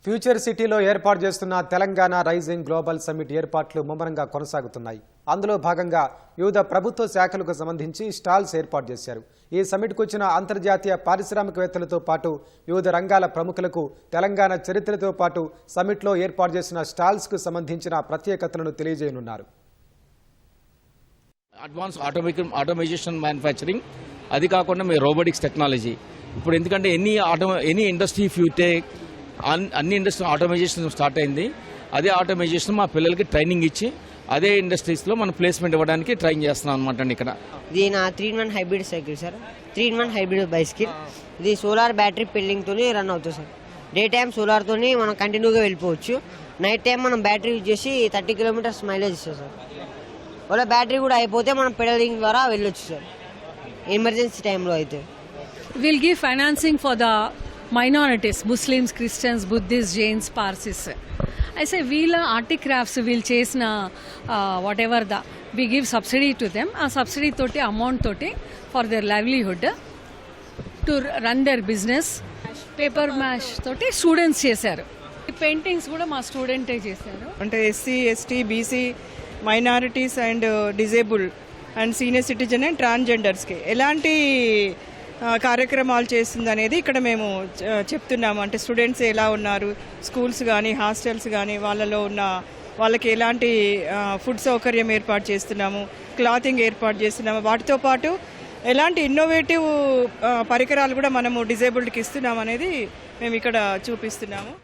Future సిటీలో ఏర్పాటు చేస్తున్న తెలంగాణ రైజింగ్ గ్లోబల్ సమ్మిట్ ఏర్పాట్లు ముమ్మరంగా కొనసాగుతున్నాయి. అందులో భాగంగా వివిధ ప్రభుత్వ శాఖలకు సంబంధించి స్టాల్స్ ఏర్పాటు చేశారు. ఈ సమ్మిట్కు వచ్చిన అంతర్జాతీయ పారిశ్రామికవేత్తలతో పాటు వివిధ రంగాల ప్రముఖులకు తెలంగాణ చరిత్రతో పాటు సమ్మిట్లో ఏర్పాటు చేసిన స్టాల్స్కు సంబంధించిన ప్రత్యేకతలను తెలియజేయనున్నారు. అడ్వాన్స్ ఆటోమేషన్ మ్యానుఫ్యాక్చరింగ్, అది కాకుండా మీ రోబోటిక్స్ టెక్నాలజీ. ఇప్పుడు ఎందుకంటే ఎనీ ఇండస్ట్రీ ఫ్యూటెక్ అన్ని ఇండస్ట్రీ ఆటోమైజేషన్ స్టార్ట్ అయింది. అదే ఆటోమైజేషన్ మా పిల్లలకి ట్రైనింగ్ ఇచ్చి అదే ఇండస్ట్రీస్లో మనం ప్లేస్మెంట్ ఇవ్వడానికి ట్రైన్ చేస్తున్నాం అనమాట. ఇక్కడ ఇది నా 3-in-1 hybrid cycle sir. 3-in-1 hybrid bicycle. ఇది సోలార్ బ్యాటరీ పెల్లింగ్తో రన్ అవుతుంది సార్. డే టైం సోలార్తో మనం కంటిన్యూగా వెళ్ళిపోవచ్చు. నైట్ టైం మనం బ్యాటరీ యూజ్ చేసి 30 కిలోమీటర్స్ మైలేజ్ ఇస్తుంది సార్. ఒకవేళ బ్యాటరీ కూడా అయిపోతే మనం పెడలింగ్ ద్వారా వెళ్ళొచ్చు సార్, ఎమర్జెన్సీ టైంలో అయితే. We'll give financing for the minorities, Muslims, Christians, Buddhists, Jains, Parsis. I say we'll articrafts will chase na whatever we give subsidy to them. A subsidy toti amount toti for their livelihood to run their business. Paper mash toti students chesaru. Paintings kuda ma student chesaru. Ante SC, ST, BC, minorities and disabled and senior citizen and transgenders ki elanti కార్యక్రమాలు చేస్తుంది అనేది ఇక్కడ మేము చెప్తున్నాము. అంటే students ఎలా ఉన్నారు, schools కానీ హాస్టల్స్ కానీ వాళ్ళకి ఎలాంటి ఫుడ్ సౌకర్యం ఏర్పాటు చేస్తున్నాము, క్లాతింగ్ ఏర్పాటు చేస్తున్నాము. వాటితో పాటు ఎలాంటి ఇన్నోవేటివ్ పరికరాలు కూడా మనము డిజేబుల్డ్కి ఇస్తున్నాము అనేది మేము ఇక్కడ చూపిస్తున్నాము.